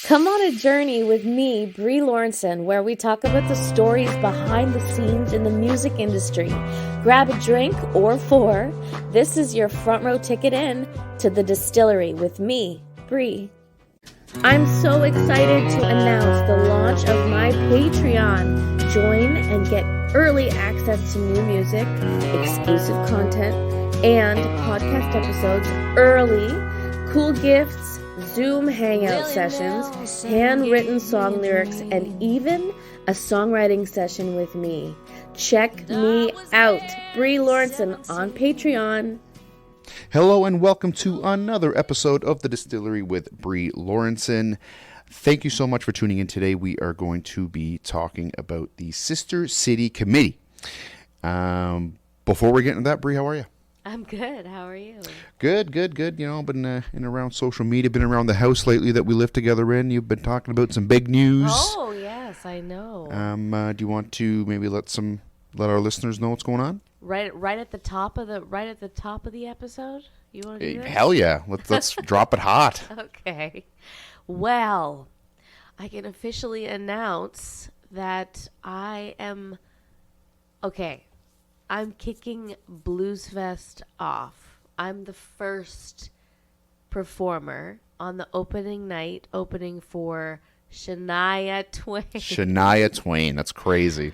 Come on a journey with me, Bree Lawrenson, where we talk about the stories behind the scenes in the music industry. Grab a drink or four. This is your front row ticket in to the distillery with me, Bree. I'm so excited to announce the launch of my Patreon. Join and get early access to new music, exclusive content, and podcast episodes early, cool gifts, Zoom hangout sessions, handwritten song lyrics, and even a songwriting session with me. Check me out, Bree Lawrenson on Patreon. Hello and welcome to another episode of The Distillery with Bree Lawrenson. Thank you so much for tuning in today. We are going to be talking about the Sister City Committee. Before we get into that, Bree, how are you? I'm good. How are you? Good. You know, I've been in around social media, been around the house lately that we live together in. You've been talking about some big news. Oh, yes, I know. Do you want to maybe let our listeners know what's going on? Right at the top of the episode? You want to do that? Hell yeah. Let's drop it hot. Okay. Well, I can officially announce that I'm kicking Bluesfest off. I'm the first performer on the opening night, opening for Shania Twain. Shania Twain. That's crazy.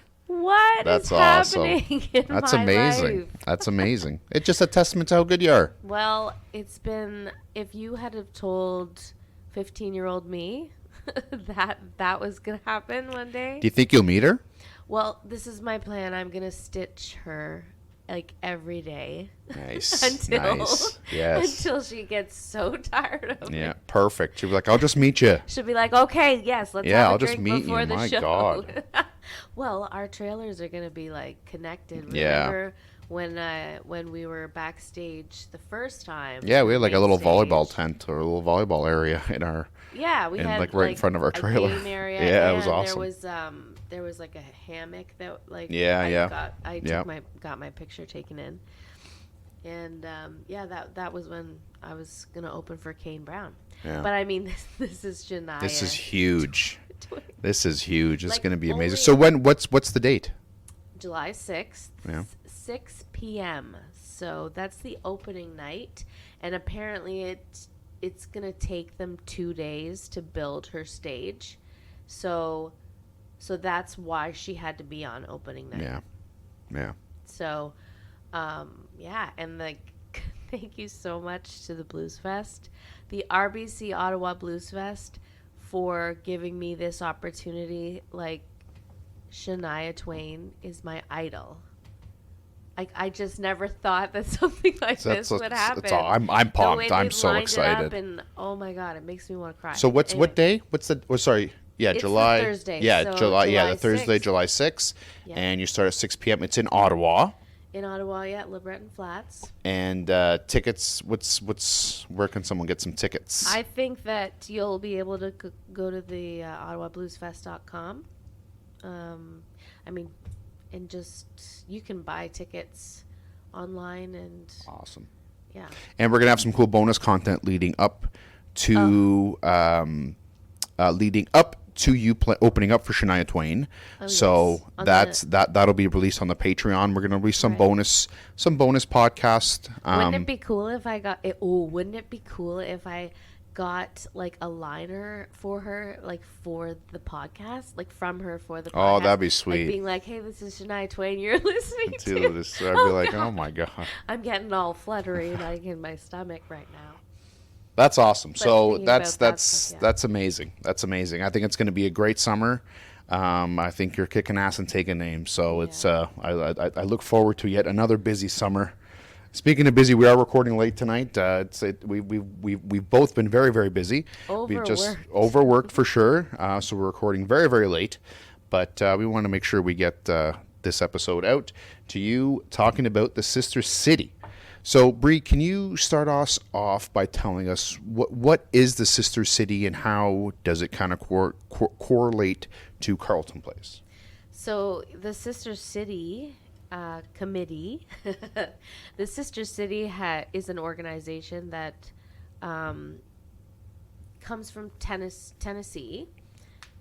That's happening in That's my amazing. life? That's amazing. It's just a testament to how good you are. Well, it's been, if you had have told 15-year-old me that was going to happen one day. Do you think you'll meet her? Well, this is my plan. I'm going to stitch her like every day. Nice. Until she gets so tired of me. Yeah, perfect. She'll be like, I'll just meet you. She'll be like, okay, yes, let's have a I'll drink just meet before you. the My show. God. Well, our trailers are going to be like connected. Yeah. Remember when we were backstage the first time? Yeah, we had like a little stage? volleyball tent or a little volleyball area in our. Yeah, we had like right in front of our trailer. A game area. Yeah, it was awesome. There was like a hammock that like I got my picture taken in, and that was when I was gonna open for Kane Brown. Yeah. But I mean, this is Shania. This is huge. This is huge. It's like gonna be amazing. So what's the date? July 6th, yeah. 6 p.m. So that's the opening night, and apparently it's going to take them 2 days to build her stage. So that's why she had to be on opening night. Yeah. So, and like, thank you so much to the Blues Fest, the RBC Ottawa Blues Fest, for giving me this opportunity. Like, Shania Twain is my idol. I just never thought that something like this would happen. I'm pumped. I'm so excited. And oh my God, it makes me want to cry. So what day? What's the? Oh, sorry. Yeah, it's July. The Thursday. Yeah, so July. Yeah, the 6th. Thursday, July 6th, and you start at 6 p.m. It's in Ottawa. In Ottawa, yeah, LeBreton Flats. And tickets. Where can someone get some tickets? I think that you'll be able to go to the OttawaBluesFest.com. I mean, and just you can buy tickets online and awesome. Yeah. And we're gonna have some cool bonus content leading up to you opening up for Shania Twain. So yes. That'll be released on the Patreon. We're gonna release some bonus podcast. Wouldn't it be cool if I got it? Oh, wouldn't it be cool if I got like a liner for her, like for the podcast, like from her for the podcast? Oh, that'd be sweet. Like being like, hey, this is Shania Twain you're listening to this. I'd be like, God. Oh my God. I'm getting all fluttery like in my stomach right now. That's awesome. But so that's amazing. That's amazing. I think it's going to be a great summer. I think you're kicking ass and taking names. So it's I look forward to yet another busy summer. Speaking of busy, we are recording late tonight. We've both been very, very busy. We've just overworked for sure. So we're recording very, very late. But we want to make sure we get this episode out to you talking about the Sister City. So, Bree, can you start us off by telling us what is the Sister City and how does it kind of correlate to Carleton Place? So the Sister City committee, the Sister City is an organization that comes from Tennessee,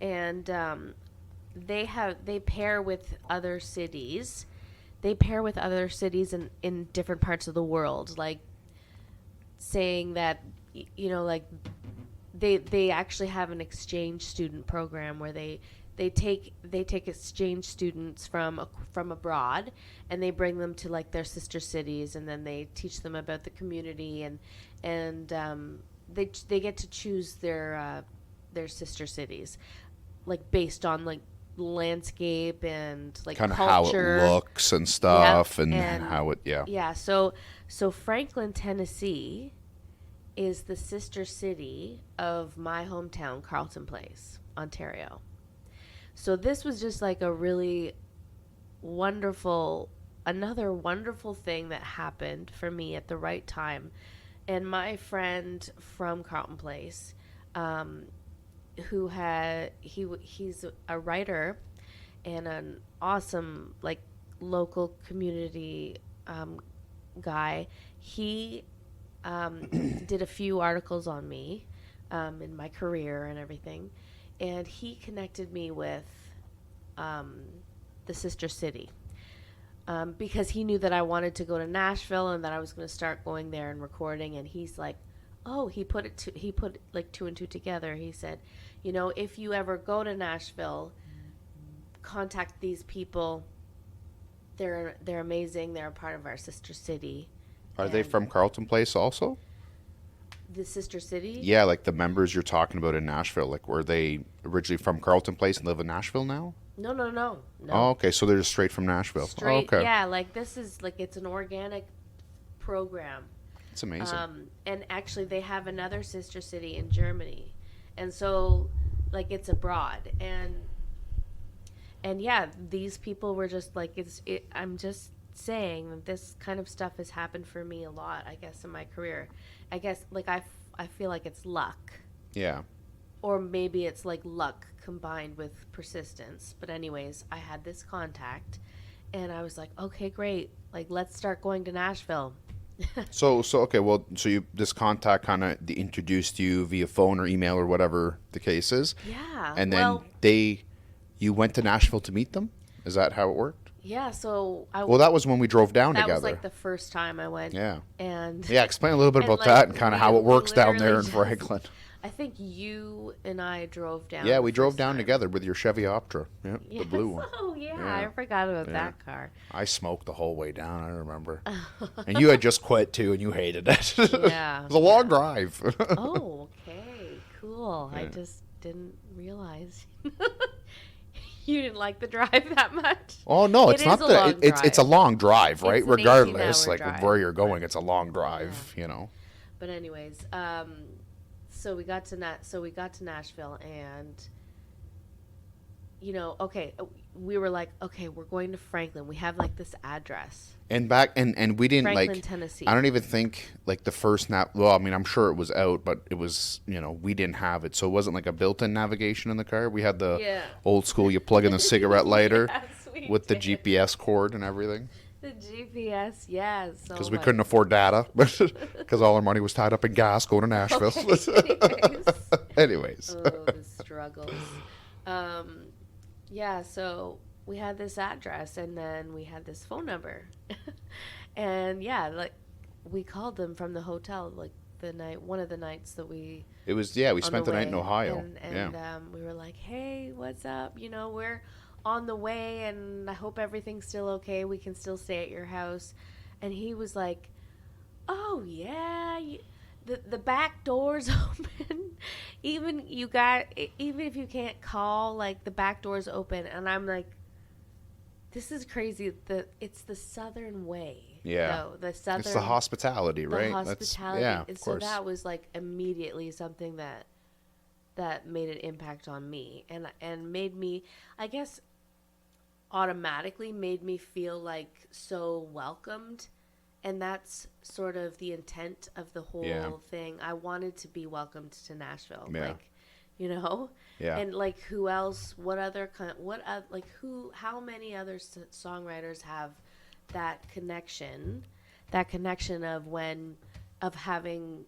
and they pair with other cities. They pair with other cities in different parts of the world, like saying that, like they actually have an exchange student program where they take exchange students from abroad, and they bring them to like their sister cities, and then they teach them about the community, and they get to choose their sister cities, like based on like landscape and like kind of culture. How it looks and stuff. Yep. and how it so Franklin, Tennessee is the sister city of my hometown, Carleton Place, Ontario. So this was just like a really another wonderful thing that happened for me at the right time. And my friend from Carleton Place, he's a writer and an awesome like local community guy. He did a few articles on me in my career and everything, and he connected me with the sister city because he knew that I wanted to go to Nashville and that I was going to start going there and recording. And he's like, oh, he put like two and two together. He said, if you ever go to Nashville, contact these people. They're amazing. They're a part of our sister city. Are they from Carleton Place also? The sister city? Yeah, like the members you're talking about in Nashville. Like, were they originally from Carleton Place and live in Nashville now? No. Oh, okay. So they're just straight from Nashville. Straight, okay. Yeah, like this is like it's an organic program. It's amazing. And actually, they have another sister city in Germany, and so like it's abroad, and yeah, these people were just like I'm just saying that this kind of stuff has happened for me a lot, I guess, in my career. I guess like I feel like it's luck. Yeah. Or maybe it's like luck combined with persistence. But anyways, I had this contact, and I was like, okay, great. Like, let's start going to Nashville. So okay, well, so this contact kind of introduced you via phone or email or whatever the case is. Yeah. And then you went to Nashville to meet them? Is that how it worked? Yeah, so well, that was when we drove down together. That was like the first time I went. Yeah. And yeah, explain a little bit about like, that and kind of how it works down there in Franklin. I think you and I drove down. Yeah, we drove down together with your Chevy Optra. Yeah, the blue one. Oh, yeah, I forgot about that car. I smoked the whole way down, I remember. And you had just quit, too, and you hated it. Yeah. It was a long drive. Oh, okay, cool. Yeah. I just didn't realize. You didn't like the drive that much? Oh no, it's not that. It's a long drive, right? Regardless, like drive. Where you're going, it's a long drive, But anyways, so we got to Nashville, and okay, we were like, okay, we're going to Franklin. We have like this address. And we didn't Franklin, like Tennessee. I don't even think like the first well, I mean, I'm sure it was out, but it was, we didn't have it. So it wasn't like a built-in navigation in the car. We had the old school, you plug in the cigarette lighter with the GPS cord and everything. The GPS, yes. Because we couldn't afford data, because all our money was tied up in gas going to Nashville. Anyways. Oh, the struggles. Yeah, so we had this address, and then we had this phone number. And yeah, like we called them from the hotel, like one of the nights that we... It was, we spent the night in Ohio. And we were like, hey, what's up? We're on the way, and I hope everything's still okay. We can still stay at your house. And he was like, oh, yeah, the back door's open. Even if you can't call, like, the back door's open. And I'm like, this is crazy. It's the Southern way. Yeah. No, it's the hospitality, right? The hospitality. Yeah, of course. So that was, like, immediately something that made an impact on me. And made me, I guess, automatically made me feel, like, so welcomed. And that's sort of the intent of the whole thing. I wanted to be welcomed to Nashville. Yeah. Like, Yeah. And like, who else? How many other songwriters have that connection? That connection of having,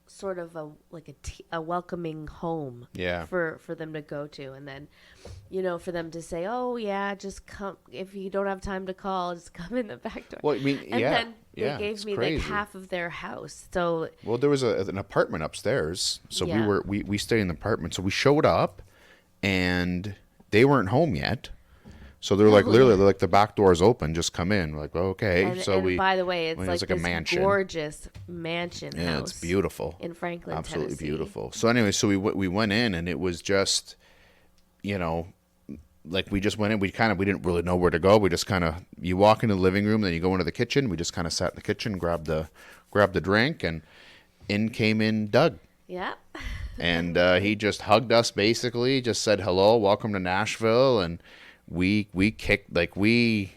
sort of a welcoming home for them to go to. And then, for them to say, oh yeah, just come, if you don't have time to call, just come in the back door. Well, I mean, and then they gave me crazy. Like half of their house. So well, there was an apartment upstairs, so we stayed in the apartment. So we showed up and they weren't home yet. So they're like, literally, they're like, the back door is open. Just come in. We're like, well, okay. And by the way, it's like a this mansion. Gorgeous mansion house. Yeah, it's beautiful. In Franklin, Absolutely Tennessee. Beautiful. So anyway, so we went in, and it was just, like we just went in. We didn't really know where to go. We just you walk into the living room, then you go into the kitchen. We just kind of sat in the kitchen, grabbed the drink, and in came Doug. Yeah. And he just hugged us, basically, just said hello, welcome to Nashville, and we kicked, like we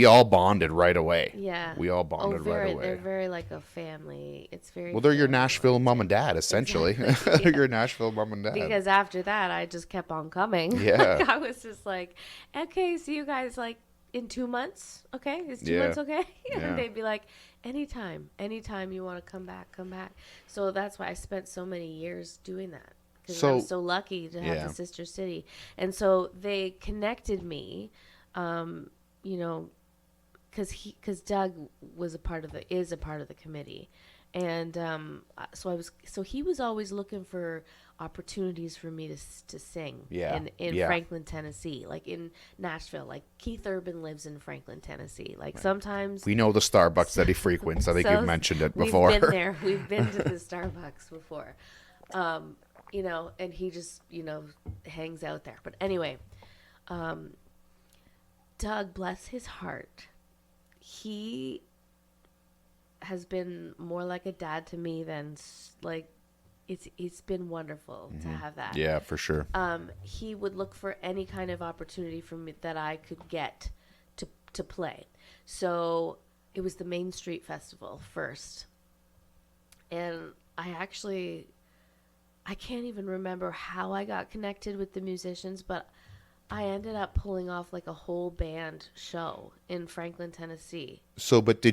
all bonded right away. Yeah. We all bonded right away. They're very like a family. It's very Well, they're your Nashville mom and dad, essentially. Exactly, They're your Nashville mom and dad. Because after that, I just kept on coming. Yeah. Like, I was just like, okay, see you guys like in 2 months. Okay. Is 2 months okay? And they'd be like, anytime you want to come back. So that's why I spent so many years doing that. Because I'm so lucky to have the sister city. And so they connected me, because Doug is a part of the committee. And so he was always looking for opportunities for me to sing in Franklin, Tennessee, like in Nashville. Like Keith Urban lives in Franklin, Tennessee. Like sometimes we know the Starbucks that he frequents. I think you've mentioned it before. We've been there. We've been to the Starbucks before. And he just, hangs out there. But anyway, Doug, bless his heart, he has been more like a dad to me than like, it's been wonderful to have that. Yeah, for sure. He would look for any kind of opportunity for me that I could get to play. So it was the Main Street Festival first. And I can't even remember how I got connected with the musicians, but I ended up pulling off like a whole band show in Franklin, Tennessee. But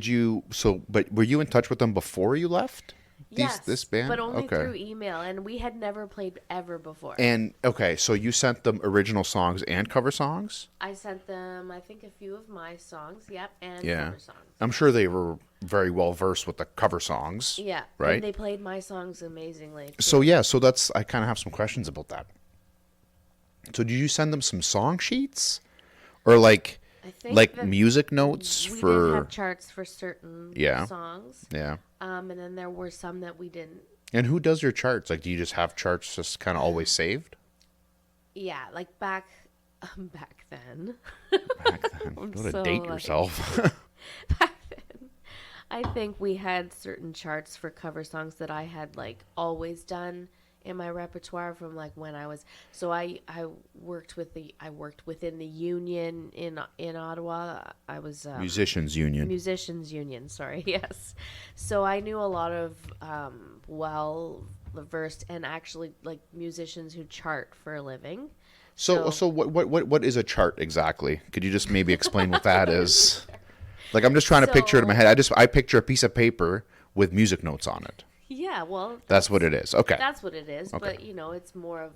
were you in touch with them before you left? Yes, this band? But only through email, and we had never played ever before. And so you sent them original songs and cover songs? I sent them, I think, a few of my songs, and cover songs. I'm sure they were very well versed with the cover songs. Yeah, right. And they played my songs amazingly too. So that's, I kind of have some questions about that. So did you send them some song sheets, or like music notes we for? We did have charts for certain songs. Yeah. And then there were some that we didn't. And who does your charts? Like, do you just have charts just kind of always saved? Yeah, like back then. Don't date yourself. Back then, I think we had certain charts for cover songs that I had like always done in my repertoire from like when I was. So I worked within the union in Ottawa. I was Musicians Union. Sorry, yes. So I knew a lot of well versed and actually like musicians who chart for a living. So what is a chart exactly? Could you just maybe explain what that is? Like, I'm just trying to picture it in my head. I picture a piece of paper with music notes on it. Yeah, well, that's what it is. Okay, that's what it is. Okay. But it's more of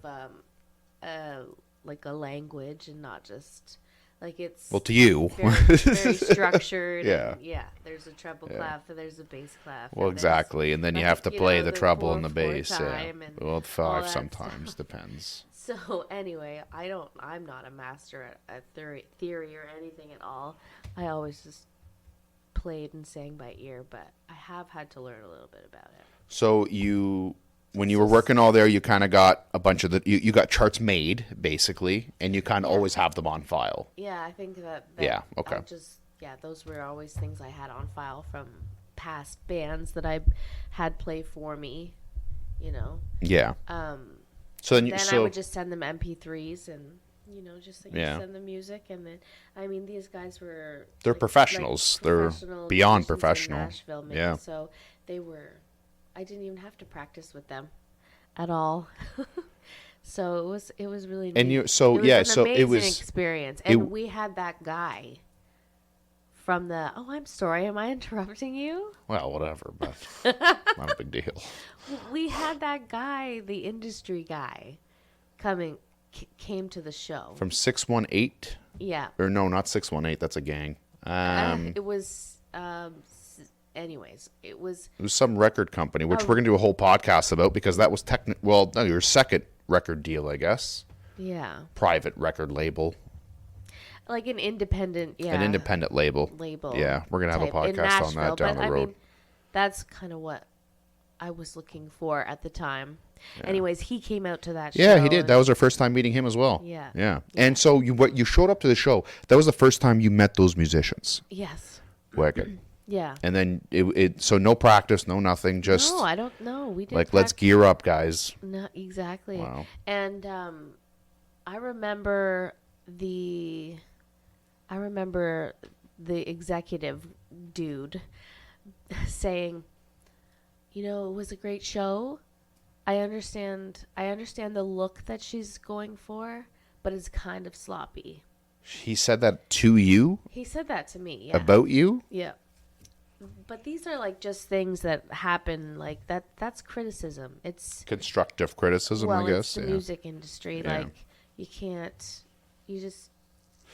like a language and not just like it's. Well, to you, very structured. Yeah. And there's a treble clef, and there's a bass clef. Well, exactly, and then you have to play the treble and the bass. Well, 5 sometimes depends. So anyway, I'm not a master at theory or anything at all. I always just played and sang by ear, but I have had to learn a little bit about it. So when you were working all there, you kind of got a bunch of you got charts made, basically, and you kind of always have them on file. Yeah, I think that okay. Those were always things I had on file from past bands that I had play for me, Yeah. So then I would just send them MP3s and just send the music, and then these guys were they're professionals. They're beyond professional. Nashville, maybe, so they were. I didn't even have to practice with them at all. So it was really neat. And it was an amazing experience. And we had that guy from the, oh, I'm sorry, am I interrupting you? Well, whatever, but not a big deal. We had that guy, the industry guy, came to the show. From 618? Yeah. Or no, not 618. That's a gang. It was, anyways, it was some record company, which we're going to do a whole podcast about because that was your second record deal, I guess. Yeah. Private record label. Like an independent, yeah. An independent label. Yeah, we're going to have a podcast on that down the road. I mean, that's kind of what I was looking for at the time. Yeah. Anyways, he came out to that show. Yeah, he did. That was our first time meeting him as well. Yeah. And so you showed up to the show. That was the first time you met those musicians. Yes. Wicked. Yeah. And then so no practice, no nothing, just no, I don't know. We did like let's gear up, guys. No, exactly. Wow. And I remember the executive dude saying, you know, it was a great show. I understand the look that she's going for, but it's kind of sloppy. He said that to you? He said that to me, yeah. About you? Yeah. But these are like just things that happen like that's criticism. It's constructive criticism, I guess. It's the music industry. Yeah. Like you just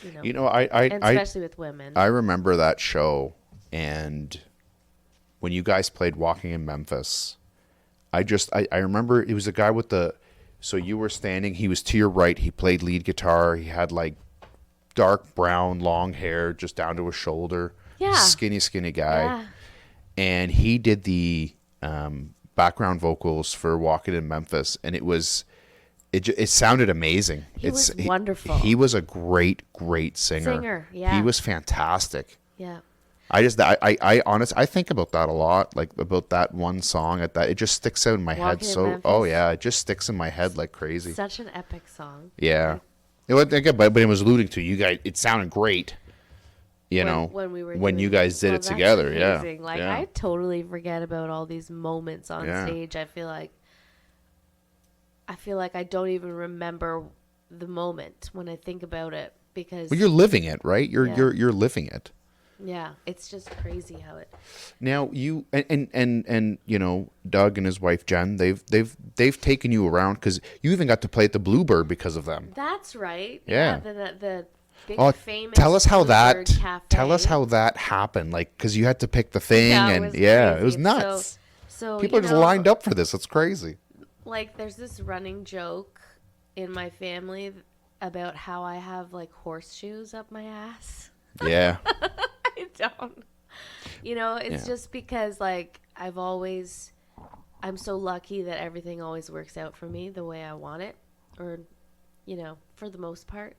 and especially with women. I remember that show, and when you guys played Walking in Memphis, I remember it was a guy with so you were standing, he was to your right, he played lead guitar, he had like dark brown long hair just down to his shoulder. Yeah. Skinny guy. Yeah. And he did the background vocals for Walking in Memphis, and it sounded amazing. He was wonderful. He was a great singer. Yeah. He was fantastic. Yeah. I honestly think about that a lot, like about that one song it just sticks out in my head. Oh yeah, it just sticks in my head like crazy. Such an epic song. Yeah. But it was alluding to you guys, it sounded great. When you guys did it together. Amazing. Yeah. Like I totally forget about all these moments on stage. I feel like I don't even remember the moment when I think about it because you're living it, right? You're living it. Yeah, it's just crazy how it. Now you and Doug and his wife Jen, they've taken you around because you even got to play at the Bluebird because of them. That's right. Yeah. The big famous. Tell us how that happened, like because you had to pick the thing it was nuts. So people are just lined up for this. It's crazy. Like there's this running joke in my family about how I have like horseshoes up my ass. Yeah. I don't. It's just because like I'm so lucky that everything always works out for me the way I want it, or for the most part.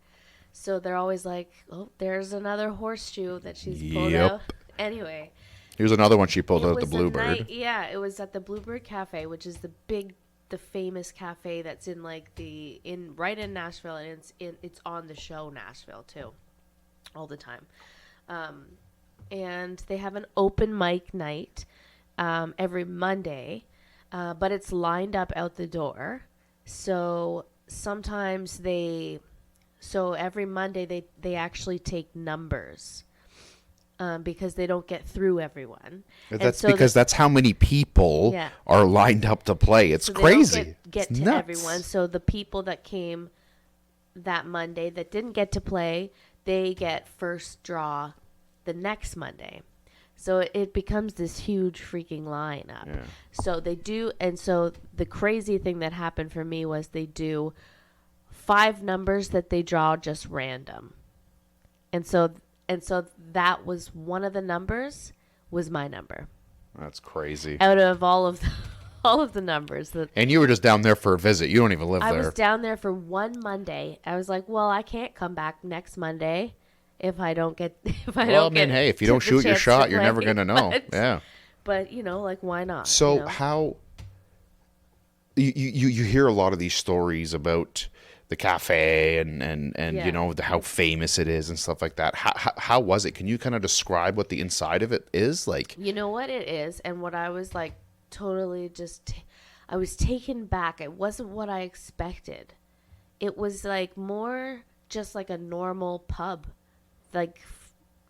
So they're always like, oh, there's another horseshoe that she's pulled out. Anyway. Here's another one she pulled out at the Bluebird. It was at the Bluebird Cafe, which is the famous cafe that's in like right in Nashville, and it's on the show Nashville too, all the time. And they have an open mic night every Monday, but it's lined up out the door. So sometimes every Monday they actually take numbers because they don't get through everyone. That's because that's how many people are lined up to play. It's crazy. They don't get to nuts. Everyone. So the people that came that Monday that didn't get to play, they get first draw the next Monday. So it becomes this huge freaking lineup. Yeah. So they do, and so the crazy thing that happened for me was they do 5 numbers that they draw just random. And so that was one of the numbers was my number. That's crazy. Out of all of the numbers that. And you were just down there for a visit. You don't even live there. I was down there for one Monday. I was like, well, I can't come back next Monday if I don't get hey, if you don't shoot your shot, you're never going to know. Yeah. But, like, why not? So how you hear a lot of these stories about the cafe and how famous it is and stuff like that. How was it? Can you kind of describe what the inside of it is like? You know what it is, and what I was like totally I was taken back. It wasn't what I expected. It was like more just like a normal pub, like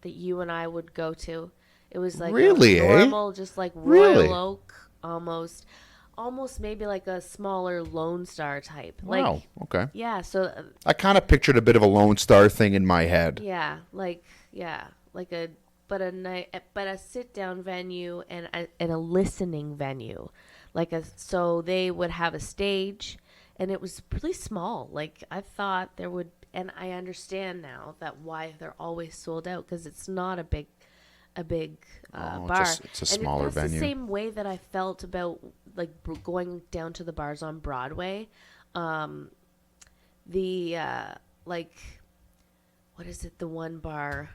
that you and I would go to. It was like Really, a normal, just like Really? Royal Oak, almost maybe like a smaller Lone Star type. Wow. Like, Okay. yeah, so I kind of pictured a bit of a Lone Star thing in my head. like a but a sit down venue and a listening venue, so they would have a stage, and it was really small. Like I thought there would, and I understand now that why they're always sold out, because it's not a big bar. It's a smaller that's venue. The same way that I felt about like going down to the bars on Broadway. The like, what is it? The one bar.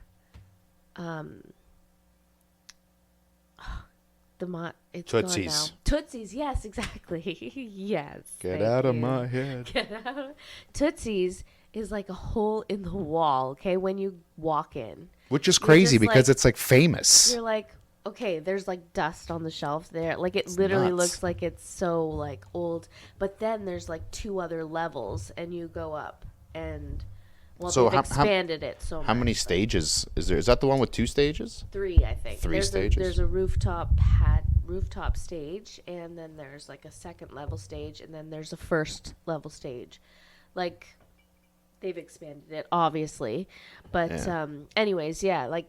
It's Tootsie's. gone now. Tootsie's, yes, exactly. Yes. Get thank out of you. my head. Get out. Tootsie's is like a hole in the wall, okay, when you walk in. Which is crazy because like, it's like famous. You're like, okay, there's like dust on the shelf there. Like it's literally nuts. looks like it's so like old. But then there's like 2 other levels, and you go up, and So they've expanded it so much. How many stages is there? Is that the one with 2 stages? 3, I think. 3 stages. There's a rooftop stage, and then there's like a second level stage, and then there's a first level stage. Like they've expanded it, obviously, but anyways, yeah, like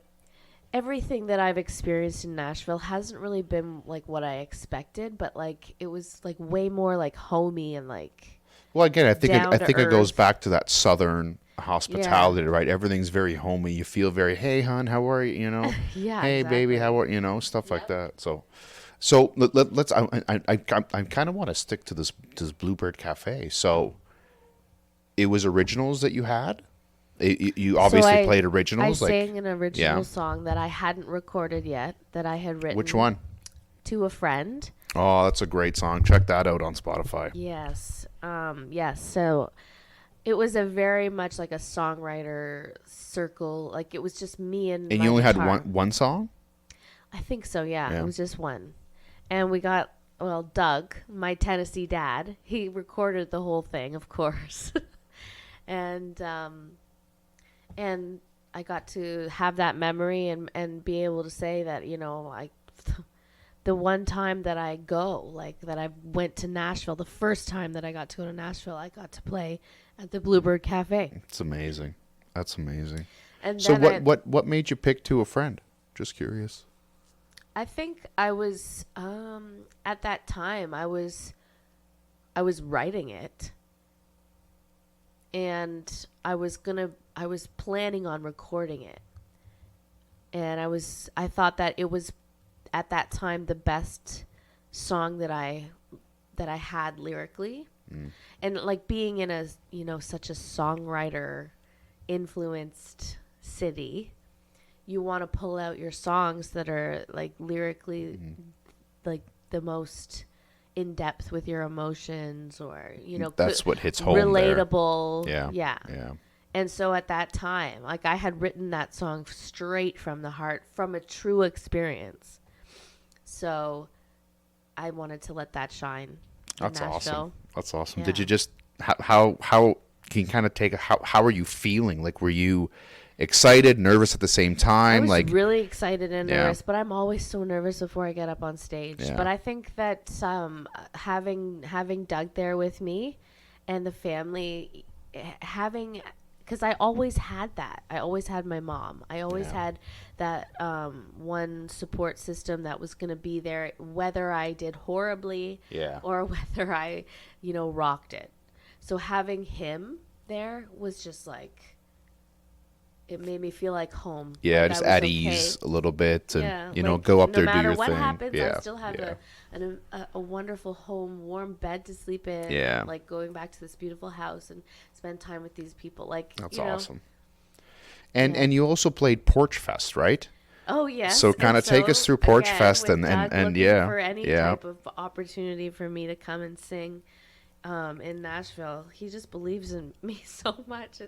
everything that I've experienced in Nashville hasn't really been like what I expected, but like it was like way more like homey and like. Well, again, I think it goes earth. back to that southern hospitality, right? Everything's very homey. You feel very, hey, hon, how are you? You know, Yeah, hey, exactly. baby, how are you? Know, stuff like that. So let's. I kind of want to stick to this Bluebird Cafe. So, it was originals that you had. You obviously played originals. I sang an original song that I hadn't recorded yet, that I had written. Which one? To a Friend. Oh, that's a great song. Check that out on Spotify. Yes. Yes. So it was a very much like a songwriter circle. Like it was just me and you my only guitar. had one song? I think so, yeah. It was just one. And we got, Doug, my Tennessee dad, he recorded the whole thing, of course. and I got to have that memory and be able to say that, the one time that I that I went to Nashville, the first time that I got to go to Nashville, I got to play at the Bluebird Cafe. It's amazing. That's amazing. And so then what made you pick To a Friend? Just curious. I think I was at that time I was writing it, and I was planning on recording it, and I thought that it was at that time the best song that I had lyrically. And like being in a such a songwriter influenced city, you want to pull out your songs that are like lyrically like the most in depth with your emotions, or that's what hits home relatable there. Yeah. And so at that time, like I had written that song straight from the heart, from a true experience. So I wanted to let that shine. That's Nashville. awesome. Yeah. Did you just how can you kind of take how are you feeling? Like, were you excited, nervous at the same time? I was really excited and nervous, but I'm always so nervous before I get up on stage. Yeah. But I think that having Doug there with me and the family, because I always had that. I always had my mom. I always had that one support system that was going to be there, whether I did horribly or whether I, rocked it. So having him there was just like, it made me feel like home. Yeah, like just at ease a little bit, and go up there, do your thing. No matter what happens, I still have a wonderful home, warm bed to sleep in. Yeah, like going back to this beautiful house and spend time with these people. Like that's awesome. And you also played Porch Fest, right? Oh yes. So kind of take us through Porch Fest and for any type of opportunity for me to come and sing in Nashville. He just believes in me so much.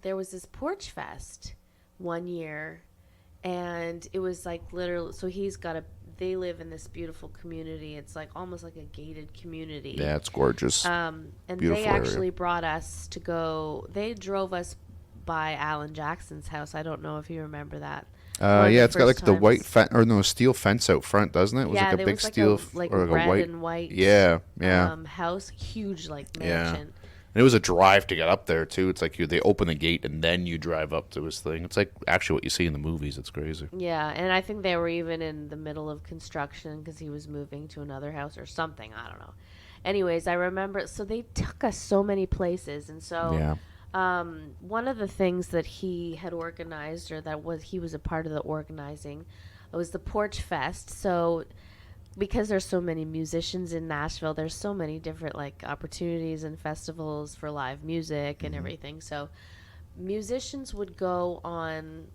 There was this Porch Fest one year, and it was like literally, so they live in this beautiful community. It's like almost like a gated community. Yeah, it's gorgeous. And beautiful they actually area. brought us to go, they drove us by Alan Jackson's house. I don't know if you remember that. Yeah, it's got like the white steel fence out front, doesn't it? It was like a big steel, or like a red and white. Yeah. House, huge like Yeah. mansion. And it was a drive to get up there too. It's like they open the gate and then you drive up to his thing. It's like actually what you see in the movies. It's crazy. Yeah, and I think they were even in the middle of construction because he was moving to another house or something. I don't know. Anyways, I remember. So they took us so many places, and so. Yeah. One of the things that he had organized, or he was a part of the organizing, was the Porch Fest. So, because there's so many musicians in Nashville, there's so many different like opportunities and festivals for live music and everything. So, musicians would go on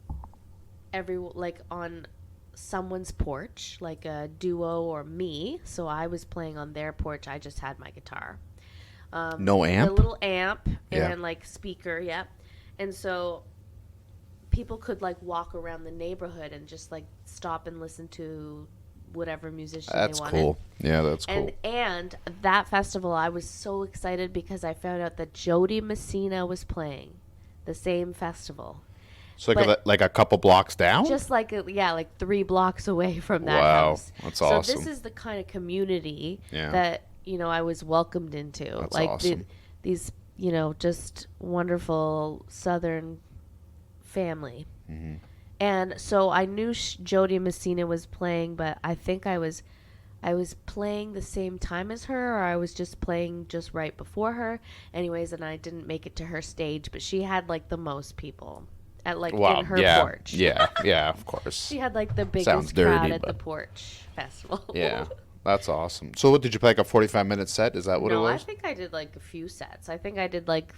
on someone's porch, like a duo or me. So I was playing on their porch. I just had my guitar. No amp? A little amp Yeah. and like speaker, yep. And so people could like walk around the neighborhood and just like stop and listen to whatever musician they wanted. That's cool. Yeah, that's cool. And that festival, I was so excited because I found out that Jody Messina was playing the same festival. So like a couple blocks down? Just like, like 3 blocks away from that house. Wow, that's awesome. So this is the kind of community Yeah. that, I was welcomed into. That's like awesome. These, just wonderful Southern family. Mm-hmm. And so I knew Jody Messina was playing, but I think I was playing the same time as her, or I was just playing just right before her. Anyways, and I didn't make it to her stage, but she had like the most people at in her porch. Yeah, of course. She had like the biggest Sounds crowd dirty, at the but- porch festival. Yeah, that's awesome. So what did you play, like a 45-minute set? Is that what it No, was? I think I did like a few sets. I think I did like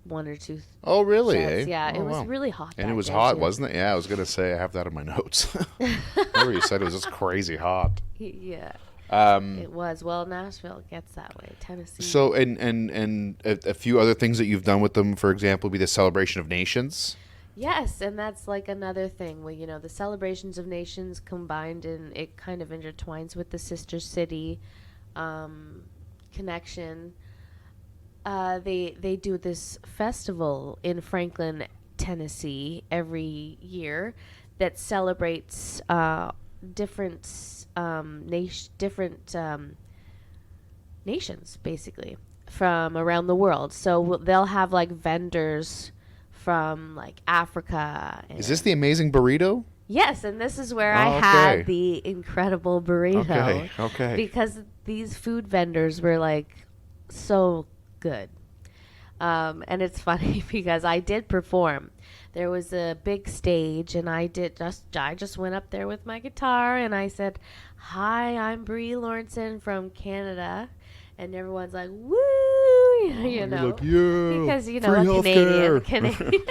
1 or 2 Oh, really? sets. Eh? Yeah, Oh, it was wow. really hot. And that it was day, hot, too. wasn't it? Yeah, I was gonna say I have that in my notes. Remember you said it was just crazy hot. Yeah. It was. Well, Nashville gets that way. Tennessee. So and a few other things that you've done with them, for example, would be the Celebration of Nations. Yes, and that's like another thing where, the celebrations of nations combined, and it kind of intertwines with the Sister City connection. They do this festival in Franklin, Tennessee every year that celebrates different nations, basically, from around the world. So they'll have like vendors from like Africa. Is this the amazing burrito? Yes, and this is where Oh, I okay. had the incredible burrito. Okay. Because these food vendors were like so good. And it's funny because I did perform. There was a big stage, and I just went up there with my guitar, and I said, "Hi, I'm Brie Lawrenson from Canada," and everyone's like, "Woo!" You're like, yeah, because free a healthcare. Canadian.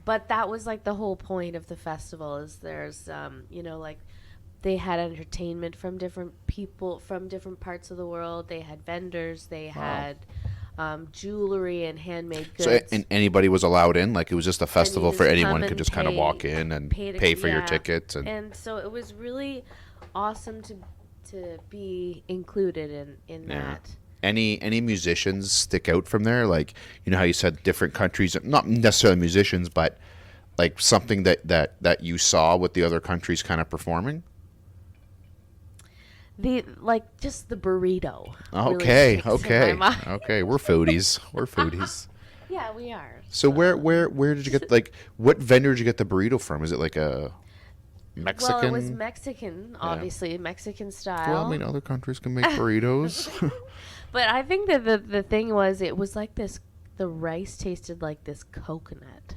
But that was like the whole point of the festival. Is there's like they had entertainment from different people from different parts of the world. They had vendors. They had jewelry and handmade goods. So and anybody was allowed in? Like it was just a festival for anyone could just kind of pay- walk in and pay for your tickets. And so it was really awesome to be included in that. Any musicians stick out from there? Like, how you said different countries, not necessarily musicians, but like something that you saw with the other countries kind of performing? Just the burrito. Okay, really sticks in my mind. okay. We're foodies. We're foodies. Yeah, we are. So where did you get what vendor did you get the burrito from? Is it like a Mexican? Well, it was Mexican, obviously, Mexican style. Well, I mean, other countries can make burritos. But I think that the thing was, it was like this. The rice tasted like this coconut.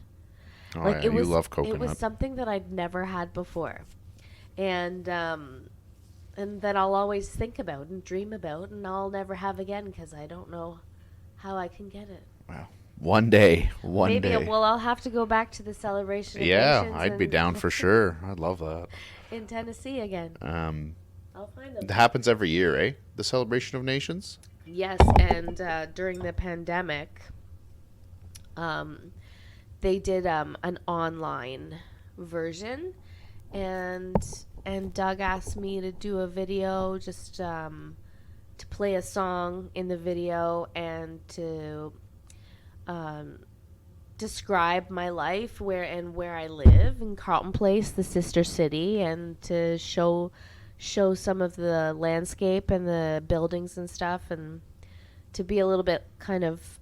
Oh, Like yeah, you love coconut. It was something that I'd never had before, and that I'll always think about and dream about, and I'll never have again because I don't know how I can get it. Wow. One day. Maybe. Well, I'll have to go back to the celebration. Of Yeah, Nations I'd be down for sure. I'd love that. in Tennessee again. I'll find them. It happens every year, eh? The Celebration of Nations? Yes, and during the pandemic, they did an online version, and Doug asked me to do a video, just to play a song in the video, and to describe my life where I live in Carlton Place, the sister city, and to show some of the landscape and the buildings and stuff, and to be a little bit kind of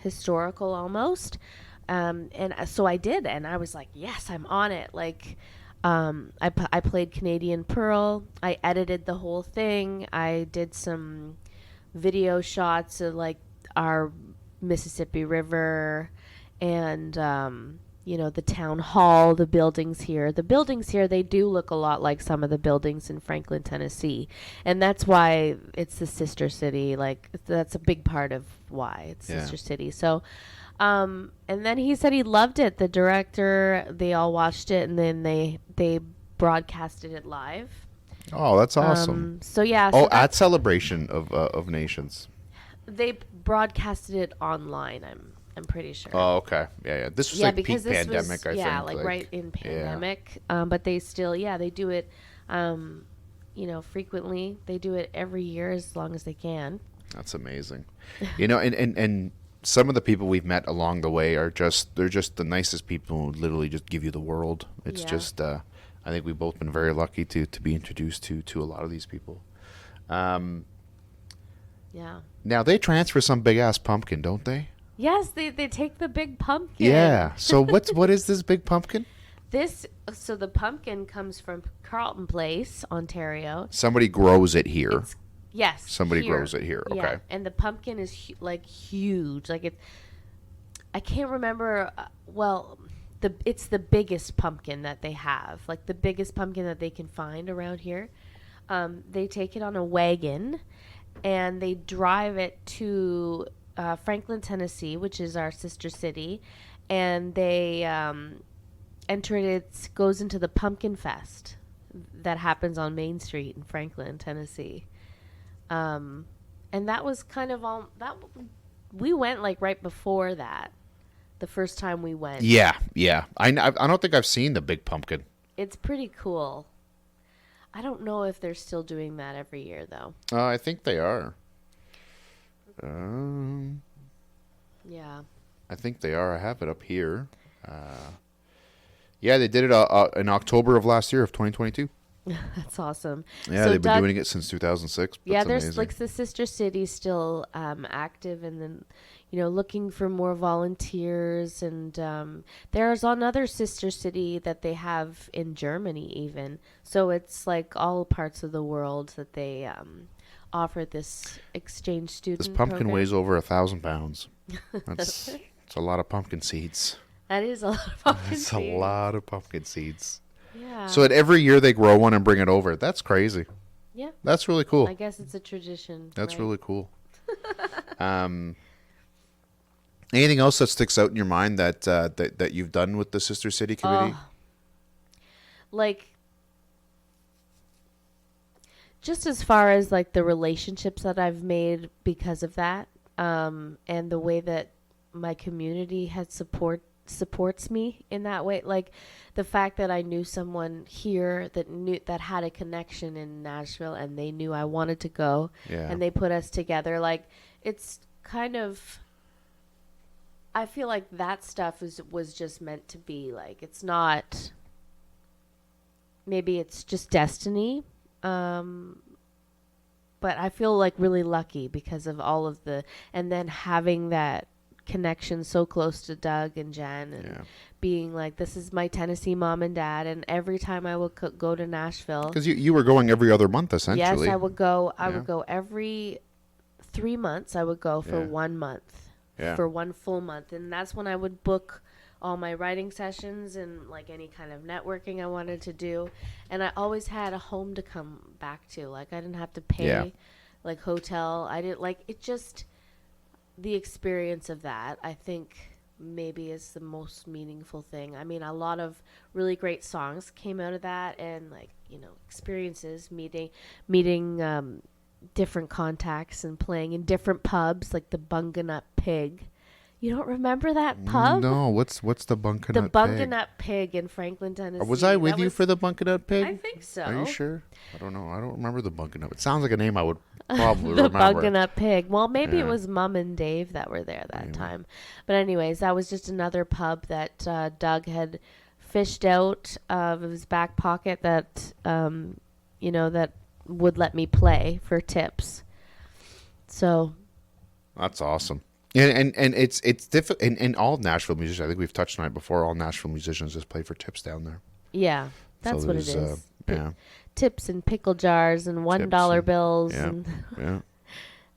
historical almost. And so I did, and I was like, yes, I'm on it. Like, I played Canadian Pearl. I edited the whole thing. I did some video shots of like our Mississippi River and the town hall, the buildings here. The buildings here, they do look a lot like some of the buildings in Franklin, Tennessee. And that's why it's the sister city. Like, that's a big part of why it's sister city. So, and then he said he loved it. The director, they all watched it, and then they broadcasted it live. Oh, that's awesome. So yeah. Oh, at Celebration of Nations. They broadcasted it online. I'm pretty sure. Oh, okay. Yeah. This was like peak pandemic, I think. Yeah, like right in pandemic. But they still, they do it, frequently. They do it every year as long as they can. That's amazing. And some of the people we've met along the way they're just the nicest people who literally just give you the world. It's just, I think we've both been very lucky to be introduced to a lot of these people. Yeah. Now they transfer some big ass pumpkin, don't they? Yes, they take the big pumpkin. Yeah. So what is this big pumpkin? So the pumpkin comes from Carlton Place, Ontario. Somebody grows it here. Yes. Somebody grows it here. Okay. Yeah. And the pumpkin is huge. Like I can't remember. It's the biggest pumpkin that they have. Like the biggest pumpkin that they can find around here. They take it on a wagon, and they drive it to Franklin, Tennessee, which is our sister city, and they enter it. It goes into the Pumpkin Fest that happens on Main Street in Franklin, Tennessee. And that was kind of all that we went like right before that. The first time we went. Yeah. I don't think I've seen the big pumpkin. It's pretty cool. I don't know if they're still doing that every year though. I think they are. Yeah. I think they are. I have it up here. Yeah, they did it in October of last year of 2022. That's awesome. Yeah, so they've been doing it since 2006. Yeah, there's amazing. like the sister city still active, and then looking for more volunteers, and there's another sister city that they have in Germany even. So it's like all parts of the world that they offer this exchange student. This pumpkin program. weighs over 1,000 pounds. It's a lot of pumpkin seeds. That is a lot of pumpkin seeds. It's a lot of pumpkin seeds. Yeah. So every year they grow one and bring it over. That's crazy. Yeah. That's really cool. I guess it's a tradition. That's right? really cool. Anything else that sticks out in your mind that you've done with the Sister City community? Like, just as far as like the relationships that I've made because of that, and the way that my community has supports me in that way, like the fact that I knew someone here that had a connection in Nashville, and they knew I wanted to go, and they put us together. Like, it's kind of, I feel like that stuff was just meant to be. Like, it's not, maybe it's just destiny, but I feel like really lucky because of all of and then having that connection so close to Doug and Jen, and being like, this is my Tennessee mom and dad, and every time I would go to Nashville, because you were going every other month essentially. Yes, I would go. I would go every 3 months. I would go for 1 month, for one full month, and that's when I would book all my writing sessions and like any kind of networking I wanted to do, and I always had a home to come back to. Like, I didn't have to pay like hotel. I didn't like it. Just the experience of that, I think, maybe is the most meaningful thing. I mean, a lot of really great songs came out of that, and like, experiences, meeting different contacts and playing in different pubs, like the Bunganut Pig, You don't remember that pub? No, what's the Bunkin' The Nut Bunkin' Pig? Nut Pig in Franklin, Tennessee. Was I with you for the Bunkin' Nut Pig? I think so. Are you sure? I don't know. I don't remember the Bunkin' Nut. It sounds like a name I would probably The remember. Bunkin' Nut Pig. Well, maybe it was Mum and Dave that were there that time. But anyways, that was just another pub that Doug had fished out of his back pocket that, that would let me play for tips. So. That's awesome. And it's difficult. And all Nashville musicians, I think we've touched on it before, all Nashville musicians just play for tips down there. Yeah, that's what it is. Yeah. Tips and pickle jars and $1 bills. Yeah. And Yeah.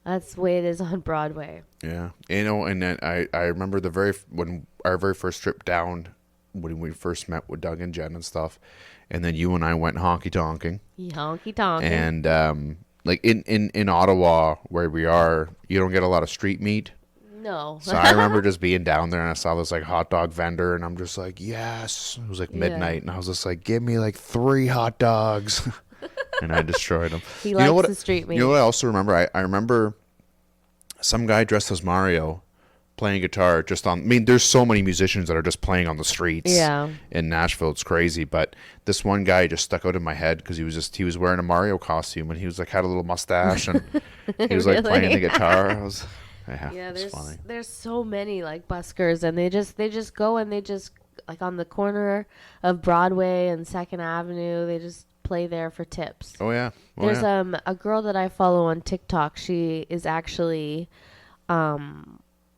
that's the way it is on Broadway. Yeah. And then I remember when our very first trip down, when we first met with Doug and Jen and stuff, and then you and I went honky-tonking. Honky-tonking. And like in Ottawa, where we are, you don't get a lot of street meat. No. So I remember just being down there and I saw this like hot dog vendor and I'm just like, yes. It was like midnight and I was just like, give me like 3 hot dogs. And I destroyed them. He likes the street meat. You know what I also remember? I remember some guy dressed as Mario playing guitar there's so many musicians that are just playing on the streets in Nashville. It's crazy. But this one guy just stuck out in my head because he was wearing a Mario costume and he was like had a little mustache and he was like playing the guitar. There's so many like buskers and they just go and they just like on the corner of Broadway and 2nd Avenue, they just play there for tips. There's a girl that I follow on TikTok. She is actually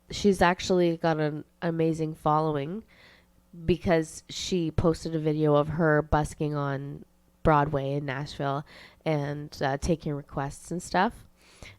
she's actually got an amazing following because she posted a video of her busking on Broadway in Nashville and taking requests and stuff.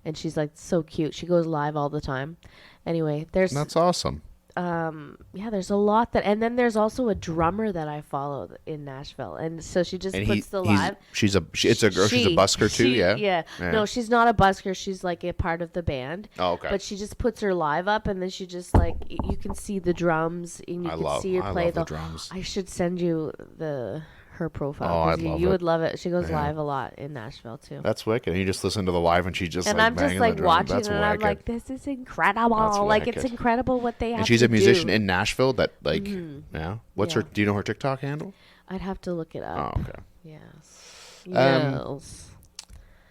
And she's like so cute. She goes live all the time. Anyway, that's awesome. There's a lot and then there's also a drummer that I follow in Nashville, and so she just puts the live. She's a girl. She's a busker too. Yeah. No, she's not a busker. She's like a part of the band. Oh, okay. But she just puts her live up, and then she just like you can see the drums, and you can see her play the drums. I should send you her profile. You would love it. She goes live a lot in Nashville too. That's wicked. And you just listen to the live and she just and like I'm just like watching and I'm like, this is incredible. Like it's incredible what they have. And she's a musician in Nashville that like What's her do you know her TikTok handle? I'd have to look it up. Oh, okay. Yes. Yes.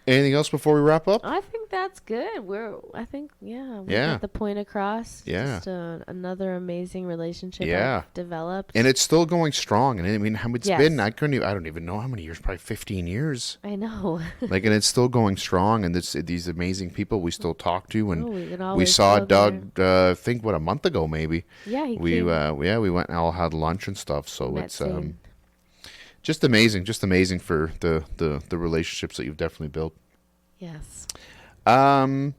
Anything else before we wrap up? I think that's good. We got the point across. Yeah. Just another amazing relationship I've developed. And it's still going strong. And I mean, how it's been, I don't even know how many years, probably 15 years. I know. And it's still going strong. And these amazing people we still talk to. And we saw Doug, I think, a month ago, maybe. Yeah, we went and all had lunch and stuff. So it's just amazing for the relationships that you've definitely built. Yes. Thank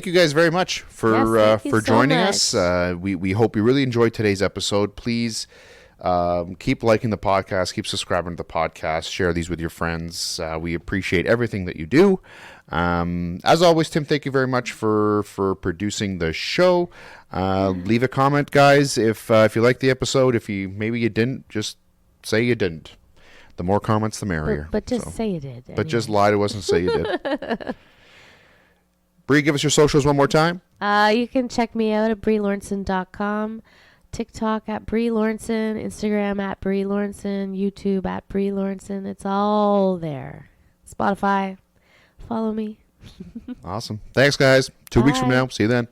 you guys very much for joining us. Much. We hope you really enjoyed today's episode. Please keep liking the podcast, keep subscribing to the podcast, share these with your friends. We appreciate everything that you do. As always, Tim, thank you very much for producing the show. Leave a comment, guys, if you like the episode. If maybe you didn't, just say you didn't. The more comments, the merrier. But just say you did. But just lie to us and say you did. Bree, give us your socials one more time. You can check me out at BrieLawrenson.com, TikTok at Brie Lawrenson, Instagram at Brie Lawrenson, YouTube at Brie Lawrenson. It's all there. Spotify. Follow me. Awesome. Thanks, guys. 2 weeks from now. See you then.